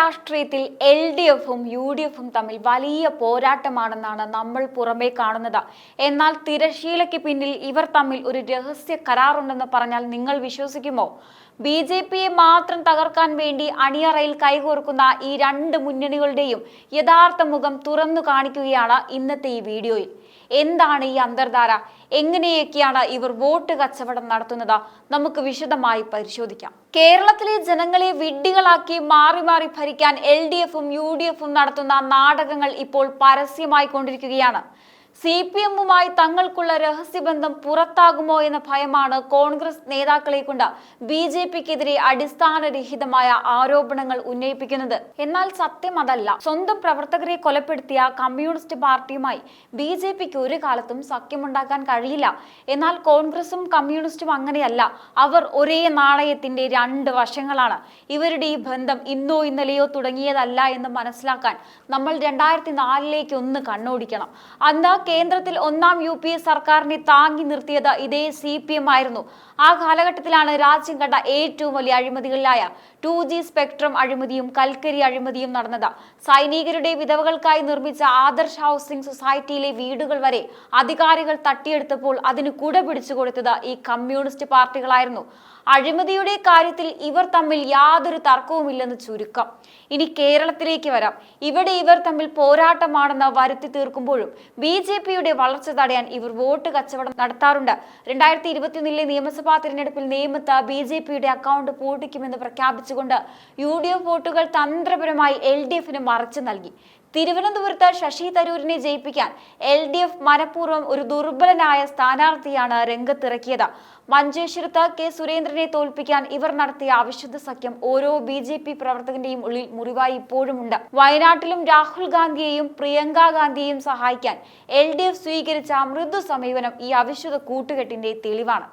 രാഷ്ട്രീയത്തിൽ LDFും UDFും തമ്മിൽ വലിയ പോരാട്ടമാണെന്നാണ് നമ്മൾ പുറമേ കാണുന്നത്. എന്നാൽ തിരശീലയ്ക്ക് പിന്നിൽ ഇവർ തമ്മിൽ ഒരു രഹസ്യ കരാറുണ്ടെന്ന് പറഞ്ഞാൽ നിങ്ങൾ വിശ്വസിക്കുമോ? BJPയെ മാത്രം തകർക്കാൻ വേണ്ടി അണിയറയിൽ കൈകോർക്കുന്ന ഈ രണ്ട് മുന്നണികളുടെയും യഥാർത്ഥ മുഖം തുറന്നു കാണിക്കുകയാണ് ഇന്നത്തെ ഈ വീഡിയോയിൽ. എന്താണ് ഈ അന്തർധാര? എങ്ങനെയൊക്കെയാണ് ഇവർ വോട്ട് കച്ചവടം നടത്തുന്നത്? നമുക്ക് വിശദമായി പരിശോധിക്കാം. കേരളത്തിലെ ജനങ്ങളെ വിഡ്ഢികളാക്കി മാറി മാറി ഭരിക്കാൻ LDFും UDFും നടത്തുന്ന നാടകങ്ങൾ ഇപ്പോൾ പരസ്യമായി കൊണ്ടിരിക്കുകയാണ്. CPMുമായി തങ്ങൾക്കുള്ള രഹസ്യബന്ധം പുറത്താകുമോ എന്ന ഭയമാണ് കോൺഗ്രസ് നേതാക്കളെ കൊണ്ട് BJPക്കെതിരെ അടിസ്ഥാനരഹിതമായ ആരോപണങ്ങൾ ഉന്നയിപ്പിക്കുന്നത്. എന്നാൽ സത്യം അതല്ല. സ്വന്തം പ്രവർത്തകരെ കൊലപ്പെടുത്തിയ കമ്മ്യൂണിസ്റ്റ് പാർട്ടിയുമായി BJPക്ക് ഒരു കാലത്തും സഖ്യമുണ്ടാക്കാൻ കഴിയില്ല. എന്നാൽ കോൺഗ്രസും കമ്മ്യൂണിസ്റ്റും അങ്ങനെയല്ല. അവർ ഒരേ നാണയത്തിന്റെ രണ്ട് വശങ്ങളാണ്. ഇവരുടെ ഈ ബന്ധം ഇന്നോ ഇന്നലെയോ തുടങ്ങിയതല്ല എന്ന് മനസ്സിലാക്കാൻ നമ്മൾ 2004 ഒന്ന് കണ്ണോടിക്കണം. അന്ന് കേന്ദ്രത്തിൽ ഒന്നാം UPA സർക്കാരിനെ താങ്ങി നിർത്തിയത് ഇതേ CPM ആയിരുന്നു. ആ കാലഘട്ടത്തിലാണ് രാജ്യം കണ്ട ഏറ്റവും വലിയ അഴിമതികളിലായ 2G സ്പെക്ട്രം അഴിമതിയും കൽക്കരി അഴിമതിയും നടന്നത്. സൈനികരുടെ വിധവകൾക്കായി നിർമ്മിച്ച ആദർശ് ഹൗസിംഗ് സൊസൈറ്റിയിലെ വീടുകൾ വരെ അധികാരികൾ തട്ടിയെടുത്തപ്പോൾ അതിന് കുട പിടിച്ചു കൊടുത്തത് ഈ കമ്മ്യൂണിസ്റ്റ് പാർട്ടികളായിരുന്നു. അഴിമതിയുടെ കാര്യത്തിൽ ഇവർ തമ്മിൽ യാതൊരു തർക്കവുമില്ലെന്ന് ചുരുക്കം. ഇനി കേരളത്തിലേക്ക് വരാം. ഇവിടെ ഇവർ തമ്മിൽ പോരാട്ടമാണെന്ന് വരുത്തി തീർക്കുമ്പോഴും BJPയുടെ വളർച്ച തടയാൻ ഇവർ വോട്ട് കച്ചവടം നടത്താറുണ്ട്. 2021 നിയമസഭാ തിരഞ്ഞെടുപ്പിൽ നേമത്ത് BJPയുടെ അക്കൗണ്ട് പൂട്ടിക്കുമെന്ന് പ്രഖ്യാപിച്ചുകൊണ്ട് UDF വോട്ടുകൾ തന്ത്രപരമായി LDFന് മറച്ചു നൽകി. തിരുവനന്തപുരത്ത് ശശി തരൂരിനെ ജയിപ്പിക്കാൻ LDF മനഃപൂർവ്വം ഒരു ദുർബലനായ സ്ഥാനാർത്ഥിയാണ് രംഗത്തിറക്കിയത്. മഞ്ചേശ്വരത്ത് K സുരേന്ദ്രനെ തോൽപ്പിക്കാൻ ഇവർ നടത്തിയ അവിശുദ്ധ സഖ്യം ഓരോ BJP പ്രവർത്തകന്റെയും ഉള്ളിൽ മുറിവായി ഇപ്പോഴുമുണ്ട്. വയനാട്ടിലും രാഹുൽ ഗാന്ധിയെയും പ്രിയങ്ക ഗാന്ധിയെയും സഹായിക്കാൻ LDF സ്വീകരിച്ച മൃദു സമീപനം ഈ അവിശുദ്ധ കൂട്ടുകെട്ടിന്റെ തെളിവാണ്.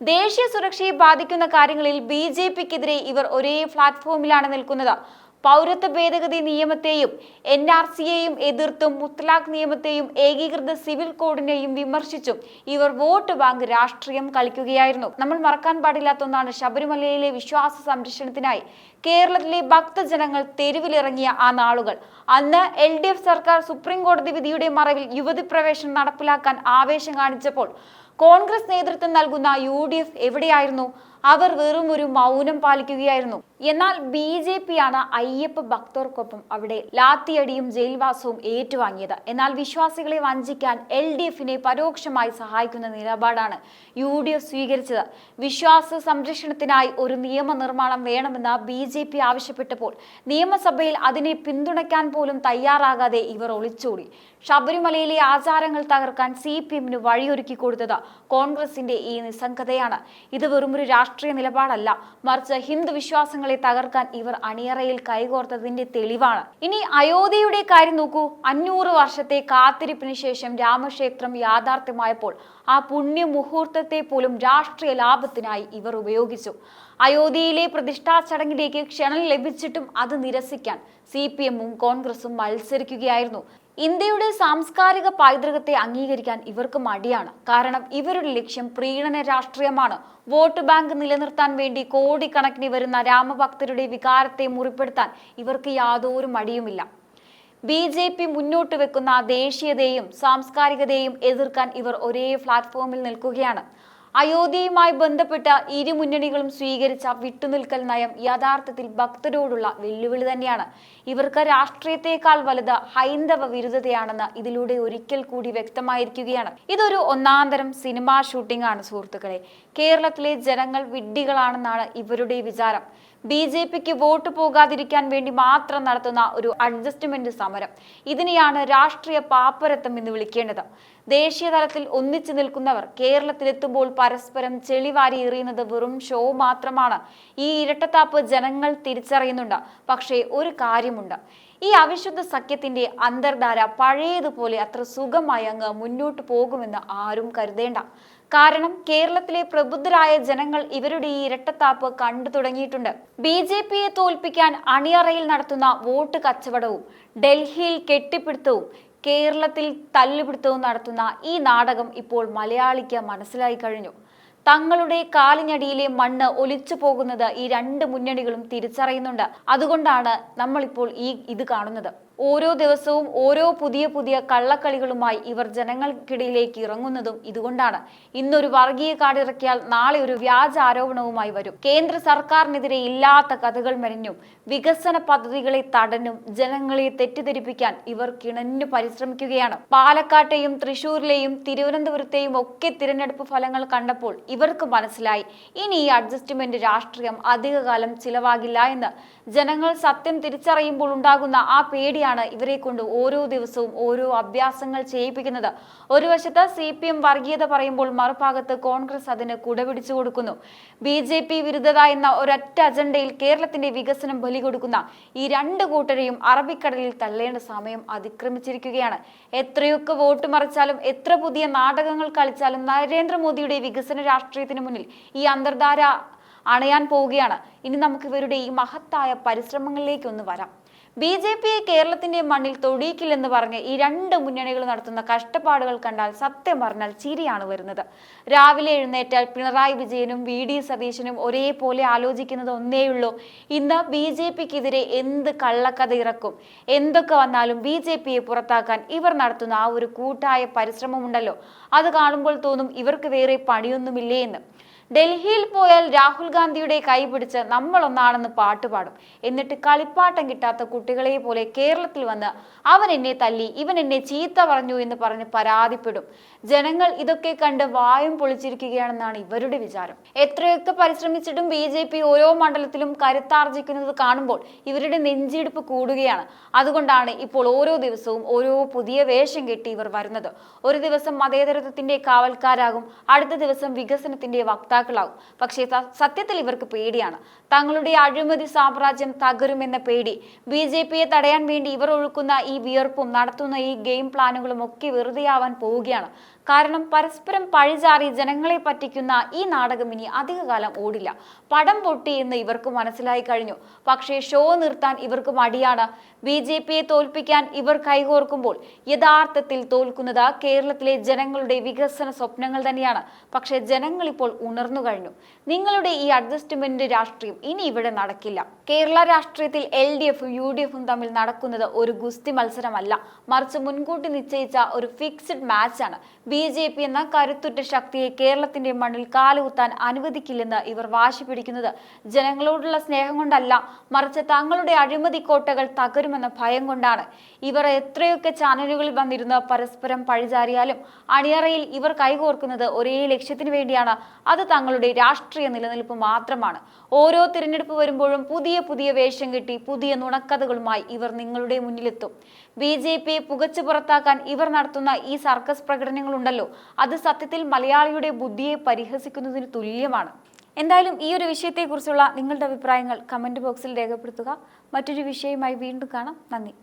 ദേശീയ സുരക്ഷയെ ബാധിക്കുന്ന കാര്യങ്ങളിൽ BJPക്കെതിരെ ഇവർ ഒരേ പ്ലാറ്റ്ഫോമിലാണ് നിൽക്കുന്നത്. പൗരത്വ ഭേദഗതി നിയമത്തെയും NRCയെയും എതിർത്തും മുത്തലാഖ് നിയമത്തെയും ഏകീകൃത സിവിൽ കോഡിനെയും വിമർശിച്ചും ഇവർ വോട്ട് ബാങ്ക് രാഷ്ട്രീയം കളിക്കുകയായിരുന്നു. നമ്മൾ മറക്കാൻ പാടില്ലാത്ത ഒന്നാണ് ശബരിമലയിലെ വിശ്വാസ സംരക്ഷണത്തിനായി കേരളത്തിലെ ഭക്തജനങ്ങൾ തെരുവിലിറങ്ങിയ ആ നാളുകൾ. അന്ന് LDF സർക്കാർ സുപ്രീം കോടതി വിധിയുടെ മറവിൽ യുവതി പ്രവേശനം നടപ്പിലാക്കാൻ ആവേശം കാണിച്ചപ്പോൾ കോൺഗ്രസ് നേതൃത്വം നൽകുന്ന UDF എവിടെയായിരുന്നു? അവർ വെറും ഒരു മൗനം പാലിക്കുകയായിരുന്നു. എന്നാൽ BJPയാണ് അയ്യപ്പ ഭക്തർക്കൊപ്പം അവിടെ ലാത്തിയടിയും ജയിൽവാസവും ഏറ്റുവാങ്ങിയത്. എന്നാൽ വിശ്വാസികളെ വഞ്ചിക്കാൻ LDFനെ പരോക്ഷമായി സഹായിക്കുന്ന നിലപാടാണ് UDF സ്വീകരിച്ചത്. വിശ്വാസ സംരക്ഷണത്തിനായി ഒരു നിയമനിർമ്മാണം വേണമെന്ന് BJP ആവശ്യപ്പെട്ടപ്പോൾ നിയമസഭയിൽ അതിനെ പിന്തുണയ്ക്കാൻ പോലും തയ്യാറാകാതെ ഇവർ ഒളിച്ചോടി. ശബരിമലയിലെ ആചാരങ്ങൾ തകർക്കാൻ CPMന് വഴിയൊരുക്കി കൊടുത്തത് കോൺഗ്രസിന്റെ ഈ നിസ്സംഗതയാണ്. ഇത് വെറുമൊരു രാഷ്ട്രീയ നിലപാടല്ല, മറിച്ച് ഹിന്ദു വിശ്വാസങ്ങളെ തകർക്കാൻ ഇവർ അണിയറയിൽ കൈകോർത്തതിന്റെ തെളിവാണ്. ഇനി അയോധ്യയുടെ കാര്യം നോക്കൂ. 500 വർഷത്തെ കാത്തിരിപ്പിന് ശേഷം രാമക്ഷേത്രം യാഥാർത്ഥ്യമായപ്പോൾ ആ പുണ്യ മുഹൂർത്തത്തെ പോലും രാഷ്ട്രീയ ലാഭത്തിനായി ഇവർ ഉപയോഗിച്ചു. അയോധ്യയിലെ പ്രതിഷ്ഠാ ചടങ്ങിലേക്ക് ക്ഷണം ലഭിച്ചിട്ടും അത് നിരസിക്കാൻ CPMും കോൺഗ്രസും മത്സരിക്കുകയായിരുന്നു. ഇന്ത്യയുടെ സാംസ്കാരിക പൈതൃകത്തെ അംഗീകരിക്കാൻ ഇവർക്ക് മടിയാണ്. കാരണം ഇവരുടെ ലക്ഷ്യം പ്രീണന രാഷ്ട്രീയമാണ്. വോട്ട് ബാങ്ക് നിലനിർത്താൻ വേണ്ടി കോടിക്കണക്കിന് വരുന്ന രാമഭക്തരുടെ വികാരത്തെ മുറിപ്പെടുത്താൻ ഇവർക്ക് യാതൊരു മടിയുമില്ല. BJP മുന്നോട്ട് വെക്കുന്ന ദേശീയതയും സാംസ്കാരികതയും എതിർക്കാൻ ഇവർ ഒരേ പ്ലാറ്റ്ഫോമിൽ നിൽക്കുകയാണ്. അയോധ്യയുമായി ബന്ധപ്പെട്ട ഇരു മുന്നണികളും സ്വീകരിച്ച വിട്ടുനിൽക്കൽ നയം യഥാർത്ഥത്തിൽ ഭക്തരോടുള്ള വെല്ലുവിളി തന്നെയാണ്. ഇവർക്ക് രാഷ്ട്രീയത്തെക്കാൾ വലുത് ഹൈന്ദവ വിരുദ്ധതയാണെന്ന് ഇതിലൂടെ ഒരിക്കൽ കൂടി വ്യക്തമായിരിക്കുകയാണ്. ഇതൊരു ഒന്നാന്തരം സിനിമാ ഷൂട്ടിംഗ് ആണ് സുഹൃത്തുക്കളെ. കേരളത്തിലെ ജനങ്ങൾ വിഡ്ഢികളാണെന്നാണ് ഇവരുടെ വിചാരം. BJPക്ക് വോട്ട് പോകാതിരിക്കാൻ വേണ്ടി മാത്രം നടത്തുന്ന ഒരു അഡ്ജസ്റ്റ്മെന്റ് സമരം. ഇതിനെയാണ് രാഷ്ട്രീയ പാപ്പരത്വം എന്ന് വിളിക്കേണ്ടത്. ദേശീയ തലത്തിൽ ഒന്നിച്ചു നിൽക്കുന്നവർ കേരളത്തിലെത്തുമ്പോൾ പരസ്പരം ചെളിവാരി എറിയുന്നത് വെറും ഷോ മാത്രമാണ്. ഈ ഇരട്ടത്താപ്പ് ജനങ്ങൾ തിരിച്ചറിയുന്നുണ്ട്. പക്ഷേ ഒരു കാര്യമുണ്ട്, ഈ അവിശുദ്ധ സഖ്യത്തിന്റെ അന്തർധാര പഴയതുപോലെ അത്ര സുഖമായി അങ്ങ് മുന്നോട്ട് പോകുമെന്ന് ആരും കരുതേണ്ട. കാരണം കേരളത്തിലെ പ്രബുദ്ധരായ ജനങ്ങൾ ഇവരുടെ ഈ ഇരട്ടത്താപ്പ് കണ്ടു തുടങ്ങിയിട്ടുണ്ട്. BJPയെ തോൽപ്പിക്കാൻ അണിയറയിൽ നടത്തുന്ന വോട്ട് കച്ചവടവും ഡൽഹിയിൽ കെട്ടിപ്പിടുത്തവും കേരളത്തിൽ തല്ലുപിടുത്തവും നടത്തുന്ന ഈ നാടകം ഇപ്പോൾ മലയാളിക്ക് മനസ്സിലായി കഴിഞ്ഞു. തങ്ങളുടെ കാലിനടിയിലെ മണ്ണ് ഒലിച്ചു പോകുന്നത് ഈ രണ്ട് മുന്നണികളും തിരിച്ചറിയുന്നുണ്ട്. അതുകൊണ്ടാണ് നമ്മളിപ്പോൾ ഇത് കാണുന്നത്. ഓരോ ദിവസവും ഓരോ പുതിയ കള്ളക്കളികളുമായി ഇവർ ജനങ്ങൾക്കിടയിലേക്ക് ഇറങ്ങുന്നതും ഇതുകൊണ്ടാണ്. ഇന്നൊരു വർഗീയ കാർഡ് ഇറക്കിയാൽ നാളെ ഒരു വ്യാജ ആരോപണവുമായി വരും. കേന്ദ്ര സർക്കാരിനെതിരെ ഇല്ലാത്ത കഥകൾ മെനഞ്ഞും വികസന പദ്ധതികളെ തടഞ്ഞും ജനങ്ങളെ തെറ്റിദ്ധരിപ്പിക്കാൻ ഇവർ കിണഞ്ഞു പരിശ്രമിക്കുകയാണ്. പാലക്കാട്ടെയും തൃശൂരിലെയും തിരുവനന്തപുരത്തെയും ഒക്കെ തിരഞ്ഞെടുപ്പ് ഫലങ്ങൾ കണ്ടപ്പോൾ ഇവർക്ക് മനസ്സിലായി, ഇനി ഈ അഡ്ജസ്റ്റ്മെന്റ് രാഷ്ട്രീയം അധികകാലം ചിലവാകില്ല എന്ന്. ജനങ്ങൾ സത്യം തിരിച്ചറിയുമ്പോൾ ഉണ്ടാകുന്ന ആ പേടി ഇവരെ കൊണ്ട് ഓരോ ദിവസവും ഓരോ അഭ്യാസങ്ങൾ ചെയ്യിപ്പിക്കുന്നത്. ഒരു വശത്ത് CPM വർഗീയത പറയുമ്പോൾ മറുഭാഗത്ത് കോൺഗ്രസ് അതിന് കുടപിടിച്ചു കൊടുക്കുന്നു. BJP വിരുദ്ധത എന്ന ഒരൊറ്റ അജണ്ടയിൽ കേരളത്തിന്റെ വികസനം ബലി കൊടുക്കുന്ന ഈ രണ്ട് കൂട്ടരെയും അറബിക്കടലിൽ തള്ളേണ്ട സമയം അതിക്രമിച്ചിരിക്കുകയാണ്. എത്രയൊക്കെ വോട്ട് മറിച്ചാലും എത്ര പുതിയ നാടകങ്ങൾ കളിച്ചാലും നരേന്ദ്രമോദിയുടെ വികസന രാഷ്ട്രീയത്തിന് മുന്നിൽ ഈ അന്തർധാര അണയാൻ പോവുകയാണ്. ഇനി നമുക്ക് ഇവരുടെ ഈ മഹത്തായ പരിശ്രമങ്ങളിലേക്കൊന്ന് വരാം. BJPയെ കേരളത്തിന്റെ മണ്ണിൽ തൊടിയിക്കില്ലെന്ന് പറഞ്ഞ് ഈ രണ്ട് മുന്നണികൾ നടത്തുന്ന കഷ്ടപ്പാടുകൾ കണ്ടാൽ സത്യം പറഞ്ഞാൽ ചിരിയാണ് വരുന്നത്. രാവിലെ എഴുന്നേറ്റാൽ പിണറായി വിജയനും VD സതീശനും ഒരേപോലെ ആലോചിക്കുന്നത് ഒന്നേയുള്ളൂ, ഇന്ന് BJPക്കെതിരെ എന്ത് കള്ളക്കഥ ഇറക്കും. എന്തൊക്കെ വന്നാലും BJPയെ പുറത്താക്കാൻ ഇവർ നടത്തുന്ന ആ ഒരു കൂട്ടായ പരിശ്രമമുണ്ടല്ലോ, അത് കാണുമ്പോൾ തോന്നും ഇവർക്ക് വേറെ പണിയൊന്നുമില്ലേ എന്ന്. ഡൽഹിയിൽ പോയാൽ രാഹുൽ ഗാന്ധിയുടെ കൈ പിടിച്ച് നമ്മൾ ഒന്നാണെന്ന് പാട്ടുപാടും. എന്നിട്ട് കളിപ്പാട്ടം കിട്ടാത്ത കുട്ടികളെ പോലെ കേരളത്തിൽ വന്ന് അവൻ എന്നെ തല്ലി, ഇവൻ എന്നെ ചീത്ത പറഞ്ഞു എന്ന് പറഞ്ഞ് പരാതിപ്പെടും. ജനങ്ങൾ ഇതൊക്കെ കണ്ട് വായും പൊളിച്ചിരിക്കുകയാണെന്നാണ് ഇവരുടെ വിചാരം. എത്രയൊക്കെ പരിശ്രമിച്ചിട്ടും BJP ഓരോ മണ്ഡലത്തിലും കരുത്താർജിക്കുന്നത് കാണുമ്പോൾ ഇവരുടെ നെഞ്ചിടിപ്പ് കൂടുകയാണ്. അതുകൊണ്ടാണ് ഇപ്പോൾ ഓരോ ദിവസവും ഓരോ പുതിയ വേഷം കെട്ടി ഇവർ വരുന്നത്. ഒരു ദിവസം മതേതരത്വത്തിന്റെ കാവൽക്കാരാകും, അടുത്ത ദിവസം വികസനത്തിന്റെ വക്താക്കളാകും. പക്ഷേ സത്യത്തിൽ ഇവർക്ക് പേടിയാണ്. തങ്ങളുടെ അഴിമതി സാമ്രാജ്യം തകരുമെന്ന പേടി. BJPയെ തടയാൻ വേണ്ടി ഇവർ ഒഴുക്കുന്ന ഈ വിയർപ്പും നടത്തുന്ന ഈ ഗെയിം പ്ലാനുകളും ഒക്കെ വെറുതെയാവാൻ പോവുകയാണ്. കാരണം പരസ്പരം പഴിചാറി ജനങ്ങളെ പറ്റിക്കുന്ന ഈ നാടകം ഇനി അധികകാലം ഓടില്ല. പടം പൊട്ടി എന്ന് ഇവർക്ക് മനസ്സിലായി കഴിഞ്ഞു. പക്ഷേ ഷോ നിർത്താൻ ഇവർക്ക് മടിയാണ്. BJPയെ തോൽപ്പിക്കാൻ ഇവർ കൈകോർക്കുമ്പോൾ യഥാർത്ഥത്തിൽ തോൽക്കുന്നത് കേരളത്തിലെ ജനങ്ങളുടെ വികസന സ്വപ്നങ്ങൾ തന്നെയാണ്. പക്ഷേ ജനങ്ങൾ ഇപ്പോൾ ഉണർന്നു കഴിഞ്ഞു. നിങ്ങളുടെ ഈ അഡ്ജസ്റ്റ്മെന്റ് രാഷ്ട്രീയം ഇനി ഇവിടെ നടക്കില്ല. കേരള രാഷ്ട്രീയത്തിൽ LDFും UDFും തമ്മിൽ നടക്കുന്നത് ഒരു ഗുസ്തി മത്സരമല്ല, മറിച്ച് മുൻകൂട്ടി നിശ്ചയിച്ച ഒരു ഫിക്സ്ഡ് മാച്ചാണ്. BJP എന്ന കരുത്തുറ്റ ശക്തിയെ കേരളത്തിന്റെ മണ്ണിൽ കാലുകുത്താൻ അനുവദിക്കില്ലെന്ന് ഇവർ വാശി പിടിക്കുന്നത് ജനങ്ങളോടുള്ള സ്നേഹം കൊണ്ടല്ല, മറിച്ച് തങ്ങളുടെ അഴിമതി കോട്ടകൾ തകരുമെന്ന ഭയം കൊണ്ടാണ്. ഇവർ എത്രയൊക്കെ ചാനലുകളിൽ വന്നിരുന്ന് പരസ്പരം പഴിചാരിയാലും അണിയറയിൽ ഇവർ കൈകോർക്കുന്നത് ഒരേ ലക്ഷ്യത്തിന് വേണ്ടിയാണ്. അത് തങ്ങളുടെ രാഷ്ട്രീയ നിലനിൽപ്പ് മാത്രമാണ്. ഓരോ തിരഞ്ഞെടുപ്പ് വരുമ്പോഴും പുതിയ വേഷം കെട്ടി പുതിയ നുണക്കഥകളുമായി ഇവർ നിങ്ങളുടെ മുന്നിലെത്തും. BJPയെ പുകച്ചു പുറത്താക്കാൻ ഇവർ നടത്തുന്ന ഈ സർക്കസ് പ്രകടനങ്ങളുണ്ടല്ലോ, അത് സത്യത്തിൽ മലയാളിയുടെ ബുദ്ധിയെ പരിഹസിക്കുന്നതിന് തുല്യമാണ്. എന്തായാലും ഈ ഒരു വിഷയത്തെക്കുറിച്ചുള്ള നിങ്ങളുടെ അഭിപ്രായങ്ങൾ കമന്റ് ബോക്സിൽ രേഖപ്പെടുത്തുക. മറ്റൊരു വിഷയവുമായി വീണ്ടും കാണാം. നന്ദി.